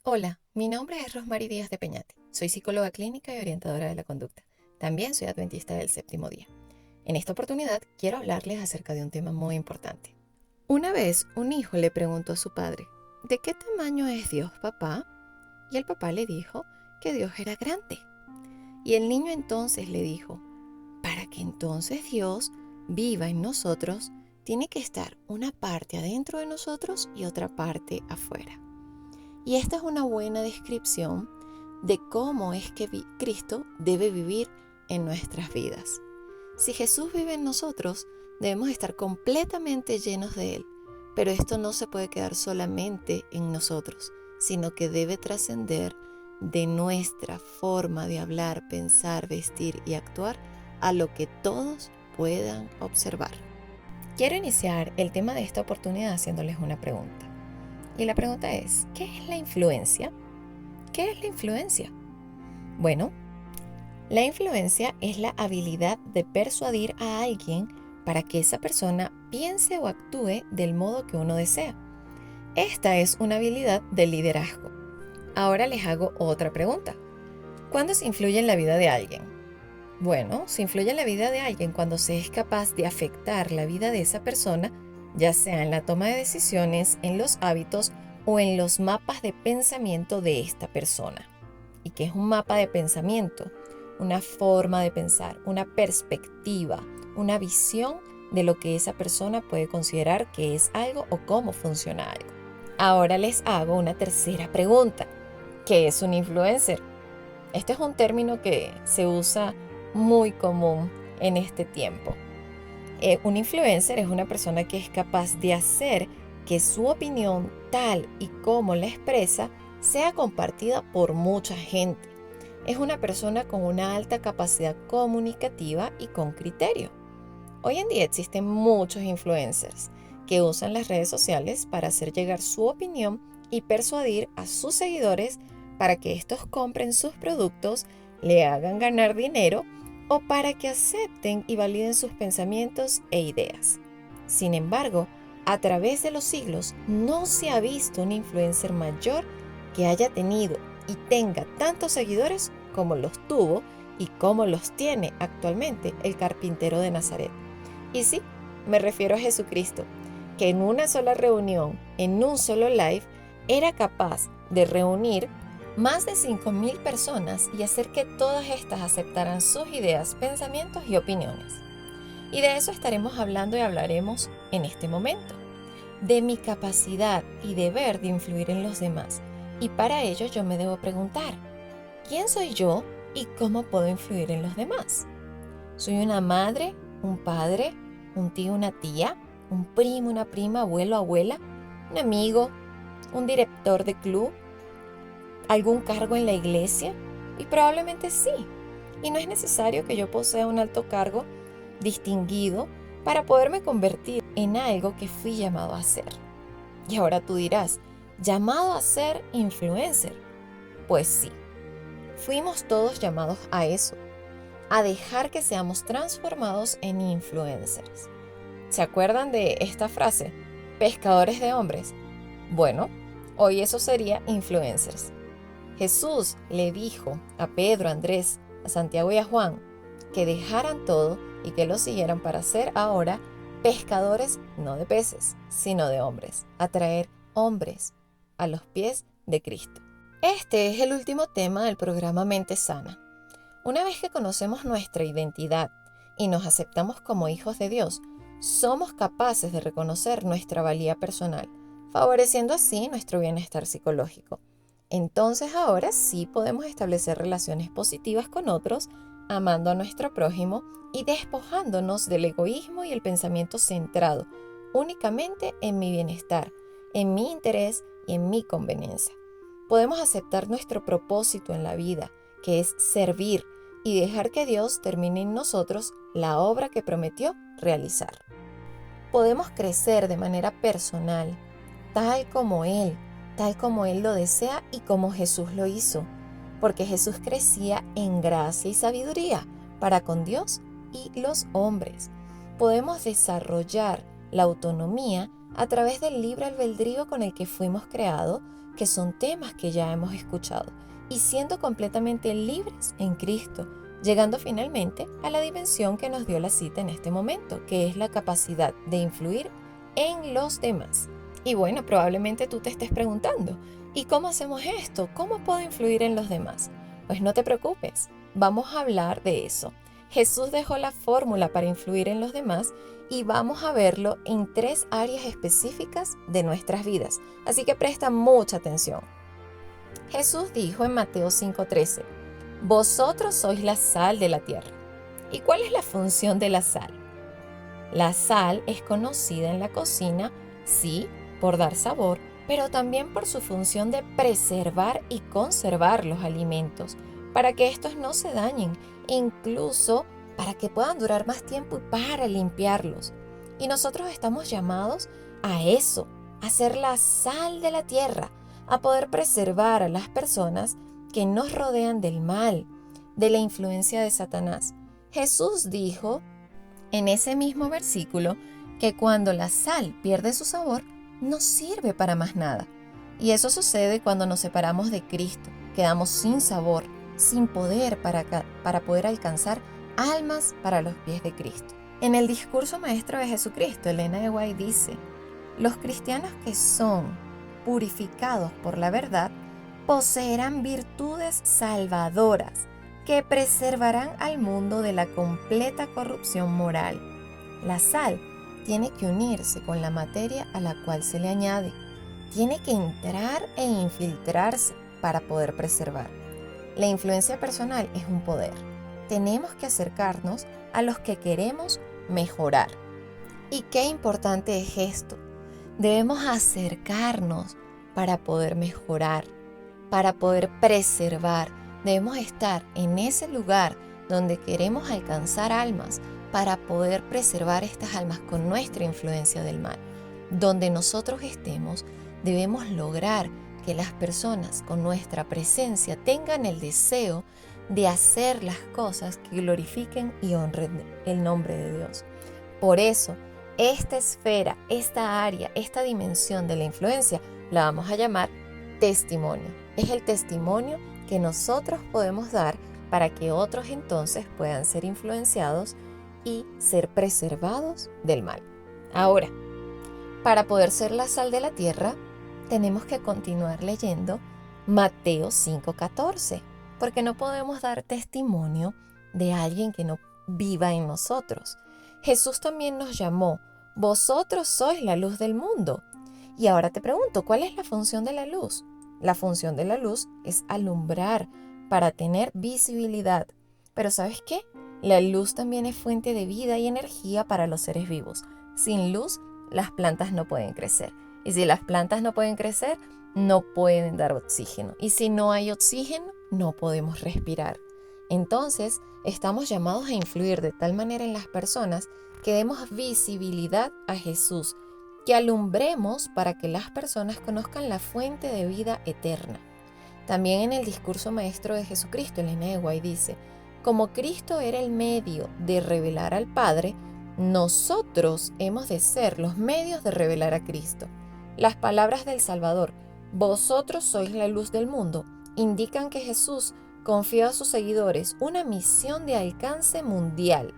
Hola, mi nombre es Rosmary Díaz de Peñate. Soy psicóloga clínica y orientadora de la conducta. También soy adventista del séptimo día. En esta oportunidad quiero hablarles acerca de un tema muy importante. Una vez un hijo le preguntó a su padre, ¿de qué tamaño es Dios, papá? Y el papá le dijo que Dios era grande. Y el niño entonces le dijo, para que entonces Dios viva en nosotros, tiene que estar una parte adentro de nosotros y otra parte afuera. Y esta es una buena descripción de cómo es que Cristo debe vivir en nuestras vidas. Si Jesús vive en nosotros, debemos estar completamente llenos de Él, pero esto no se puede quedar solamente en nosotros, sino que debe trascender de nuestra forma de hablar, pensar, vestir y actuar a lo que todos puedan observar. Quiero iniciar el tema de esta oportunidad haciéndoles una pregunta. Y la pregunta es, ¿qué es la influencia? ¿Qué es la influencia? Bueno, la influencia es la habilidad de persuadir a alguien para que esa persona piense o actúe del modo que uno desea. Esta es una habilidad de liderazgo. Ahora les hago otra pregunta. ¿Cuándo se influye en la vida de alguien? Bueno, se influye en la vida de alguien cuando se es capaz de afectar la vida de esa persona, ya sea en la toma de decisiones, en los hábitos o en los mapas de pensamiento de esta persona. ¿Y qué es un mapa de pensamiento? Una forma de pensar, una perspectiva, una visión de lo que esa persona puede considerar que es algo o cómo funciona algo. Ahora les hago una tercera pregunta. ¿Qué es un influencer? Este es un término que se usa muy común en este tiempo. Un influencer es una persona que es capaz de hacer que su opinión, tal y como la expresa, sea compartida por mucha gente. Es una persona con una alta capacidad comunicativa y con criterio. Hoy en día existen muchos influencers que usan las redes sociales para hacer llegar su opinión y persuadir a sus seguidores para que estos compren sus productos, le hagan ganar dinero o para que acepten y validen sus pensamientos e ideas. Sin embargo, a través de los siglos no se ha visto un influencer mayor que haya tenido y tenga tantos seguidores como los tuvo y como los tiene actualmente el carpintero de Nazaret. Y sí, me refiero a Jesucristo, que en una sola reunión, en un solo live, era capaz de reunir más de 5.000 personas y hacer que todas estas aceptaran sus ideas, pensamientos y opiniones. Y de eso estaremos hablando y hablaremos en este momento, de mi capacidad y deber de influir en los demás. Y para ello yo me debo preguntar, ¿quién soy yo y cómo puedo influir en los demás? ¿Soy una madre, un padre, un tío, una tía, un primo, una prima, abuelo, abuela, un amigo, un director de club, algún cargo en la iglesia? Y probablemente sí. Y no es necesario que yo posea un alto cargo distinguido para poderme convertir en algo que fui llamado a ser. Y ahora tú dirás, ¿llamado a ser influencer? Pues sí, fuimos todos llamados a eso, a dejar que seamos transformados en influencers. ¿Se acuerdan de esta frase? Pescadores de hombres. Bueno, hoy eso sería influencers. Jesús le dijo a Pedro, a Andrés, a Santiago y a Juan que dejaran todo y que lo siguieran para ser ahora pescadores no de peces, sino de hombres, atraer hombres a los pies de Cristo. Este es el último tema del programa Mente Sana. Una vez que conocemos nuestra identidad y nos aceptamos como hijos de Dios, somos capaces de reconocer nuestra valía personal, favoreciendo así nuestro bienestar psicológico. Entonces ahora sí podemos establecer relaciones positivas con otros, amando a nuestro prójimo y despojándonos del egoísmo y el pensamiento centrado únicamente en mi bienestar, en mi interés y en mi conveniencia. Podemos aceptar nuestro propósito en la vida, que es servir y dejar que Dios termine en nosotros la obra que prometió realizar. Podemos crecer de manera personal, tal como Él lo desea y como Jesús lo hizo, porque Jesús crecía en gracia y sabiduría para con Dios y los hombres. Podemos desarrollar la autonomía a través del libre albedrío con el que fuimos creados, que son temas que ya hemos escuchado, y siendo completamente libres en Cristo, llegando finalmente a la dimensión que nos dio la cita en este momento, que es la capacidad de influir en los demás. Y bueno, probablemente tú te estés preguntando, ¿y cómo hacemos esto? ¿Cómo puedo influir en los demás? Pues no te preocupes, vamos a hablar de eso. Jesús dejó la fórmula para influir en los demás y vamos a verlo en 3 áreas específicas de nuestras vidas. Así que presta mucha atención. Jesús dijo en Mateo 5:13, vosotros sois la sal de la tierra. ¿Y cuál es la función de la sal? La sal es conocida en la cocina, sí, por dar sabor, pero también por su función de preservar y conservar los alimentos, para que estos no se dañen, incluso para que puedan durar más tiempo y para limpiarlos. Y nosotros estamos llamados a eso, a ser la sal de la tierra, a poder preservar a las personas que nos rodean del mal, de la influencia de Satanás. Jesús dijo en ese mismo versículo que cuando la sal pierde su sabor, no sirve para más nada. Y eso sucede cuando nos separamos de Cristo, quedamos sin sabor, sin poder para poder alcanzar almas para los pies de Cristo. En el discurso maestro de Jesucristo, Elena de White dice, los cristianos que son purificados por la verdad poseerán virtudes salvadoras que preservarán al mundo de la completa corrupción moral. La sal tiene que unirse con la materia a la cual se le añade. Tiene que entrar e infiltrarse para poder preservar. La influencia personal es un poder. Tenemos que acercarnos a los que queremos mejorar. Y qué importante es esto. Debemos acercarnos para poder mejorar, para poder preservar. Debemos estar en ese lugar donde queremos alcanzar almas para poder preservar estas almas con nuestra influencia del mal. Donde nosotros estemos, debemos lograr que las personas con nuestra presencia tengan el deseo de hacer las cosas que glorifiquen y honren el nombre de Dios. Por eso, esta esfera, esta área, esta dimensión de la influencia, la vamos a llamar testimonio. Es el testimonio que nosotros podemos dar para que otros entonces puedan ser influenciados y ser preservados del mal. Ahora, para poder ser la sal de la tierra, tenemos que continuar leyendo Mateo 5:14, porque no podemos dar testimonio de alguien que no viva en nosotros. Jesús también nos llamó, vosotros sois la luz del mundo. Y ahora te pregunto, ¿cuál es la función de la luz? La función de la luz es alumbrar para tener visibilidad. Pero ¿sabes qué? La luz también es fuente de vida y energía para los seres vivos. Sin luz, las plantas no pueden crecer. Y si las plantas no pueden crecer, no pueden dar oxígeno. Y si no hay oxígeno, no podemos respirar. Entonces, estamos llamados a influir de tal manera en las personas que demos visibilidad a Jesús, que alumbremos para que las personas conozcan la fuente de vida eterna. También en el discurso maestro de Jesucristo, Elena de White dice, como Cristo era el medio de revelar al Padre, nosotros hemos de ser los medios de revelar a Cristo. Las palabras del Salvador, vosotros sois la luz del mundo, indican que Jesús confió a sus seguidores una misión de alcance mundial.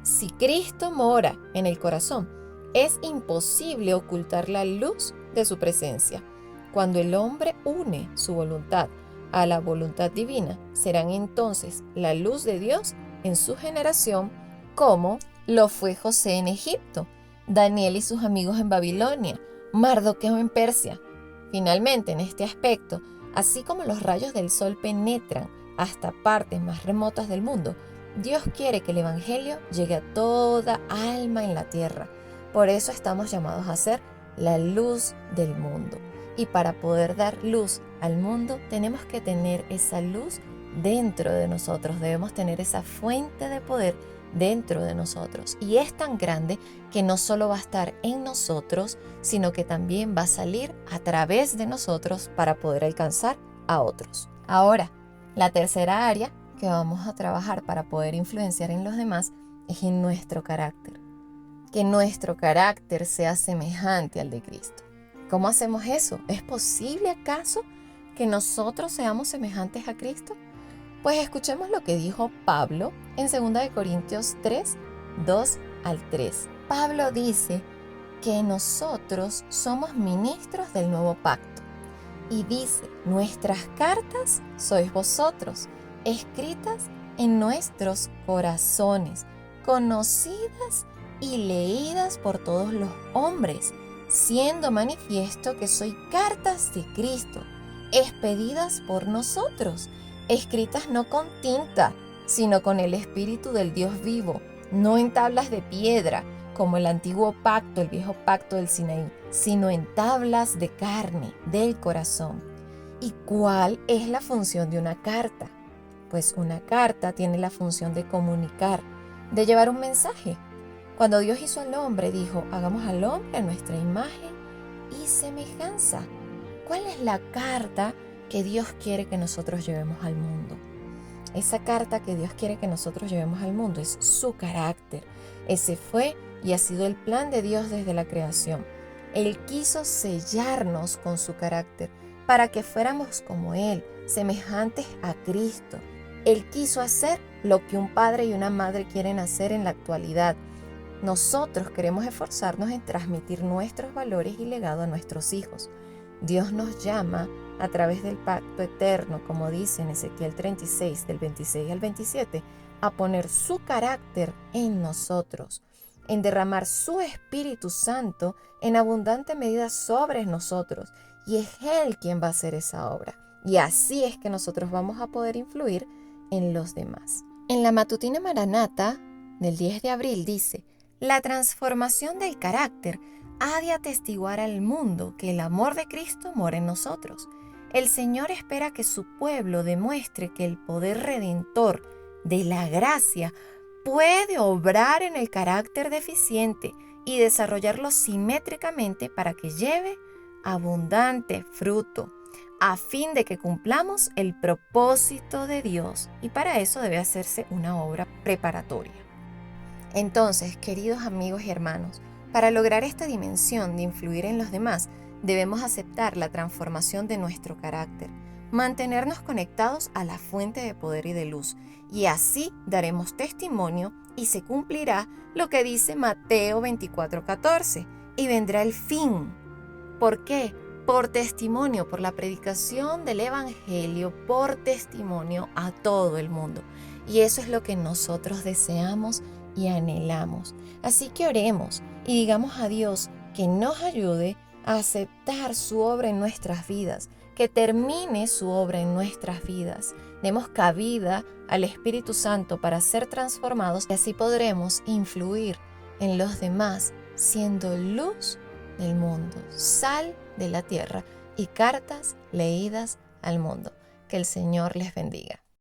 Si Cristo mora en el corazón, es imposible ocultar la luz de su presencia. Cuando el hombre une su voluntad a la voluntad divina, serán entonces la luz de Dios en su generación, como lo fue José en Egipto, Daniel y sus amigos en Babilonia, Mardoqueo en Persia. Finalmente, en este aspecto, así como los rayos del sol penetran hasta partes más remotas del mundo, Dios quiere que el Evangelio llegue a toda alma en la tierra. Por eso estamos llamados a ser la luz del mundo. Y para poder dar luz al mundo, tenemos que tener esa luz dentro de nosotros. Debemos tener esa fuente de poder dentro de nosotros. Y es tan grande que no solo va a estar en nosotros, sino que también va a salir a través de nosotros para poder alcanzar a otros. Ahora, la tercera área que vamos a trabajar para poder influenciar en los demás es en nuestro carácter. Que nuestro carácter sea semejante al de Cristo. ¿Cómo hacemos eso? ¿Es posible acaso que nosotros seamos semejantes a Cristo? Pues escuchemos lo que dijo Pablo en 2 Corintios 3, 2 al 3. Pablo dice que nosotros somos ministros del nuevo pacto. Y dice, nuestras cartas sois vosotros, escritas en nuestros corazones, conocidas y leídas por todos los hombres, siendo manifiesto que soy cartas de Cristo, expedidas por nosotros, escritas no con tinta, sino con el Espíritu del Dios vivo, no en tablas de piedra, como el antiguo pacto, el viejo pacto del Sinaí, sino en tablas de carne, del corazón. ¿Y cuál es la función de una carta? Pues una carta tiene la función de comunicar, de llevar un mensaje. Cuando Dios hizo al hombre, dijo, hagamos al hombre a nuestra imagen y semejanza. ¿Cuál es la carta que Dios quiere que nosotros llevemos al mundo? Esa carta que Dios quiere que nosotros llevemos al mundo es su carácter. Ese fue y ha sido el plan de Dios desde la creación. Él quiso sellarnos con su carácter para que fuéramos como Él, semejantes a Cristo. Él quiso hacer lo que un padre y una madre quieren hacer en la actualidad. Nosotros queremos esforzarnos en transmitir nuestros valores y legado a nuestros hijos. Dios nos llama a través del pacto eterno, como dice en Ezequiel 36, del 26 al 27, a poner su carácter en nosotros, en derramar su Espíritu Santo en abundante medida sobre nosotros. Y es Él quien va a hacer esa obra. Y así es que nosotros vamos a poder influir en los demás. En la matutina Maranata del 10 de abril dice, la transformación del carácter ha de atestiguar al mundo que el amor de Cristo mora en nosotros. El Señor espera que su pueblo demuestre que el poder redentor de la gracia puede obrar en el carácter deficiente y desarrollarlo simétricamente para que lleve abundante fruto, a fin de que cumplamos el propósito de Dios, y para eso debe hacerse una obra preparatoria. Entonces, queridos amigos y hermanos, para lograr esta dimensión de influir en los demás, debemos aceptar la transformación de nuestro carácter, mantenernos conectados a la fuente de poder y de luz, y así daremos testimonio y se cumplirá lo que dice Mateo 24:14, y vendrá el fin. ¿Por qué? Por testimonio, por la predicación del Evangelio, por testimonio a todo el mundo. Y eso es lo que nosotros deseamos y anhelamos. Así que oremos y digamos a Dios que nos ayude a aceptar su obra en nuestras vidas, que termine su obra en nuestras vidas. Demos cabida al Espíritu Santo para ser transformados y así podremos influir en los demás, siendo luz del mundo, sal de la tierra y cartas leídas al mundo. Que el Señor les bendiga.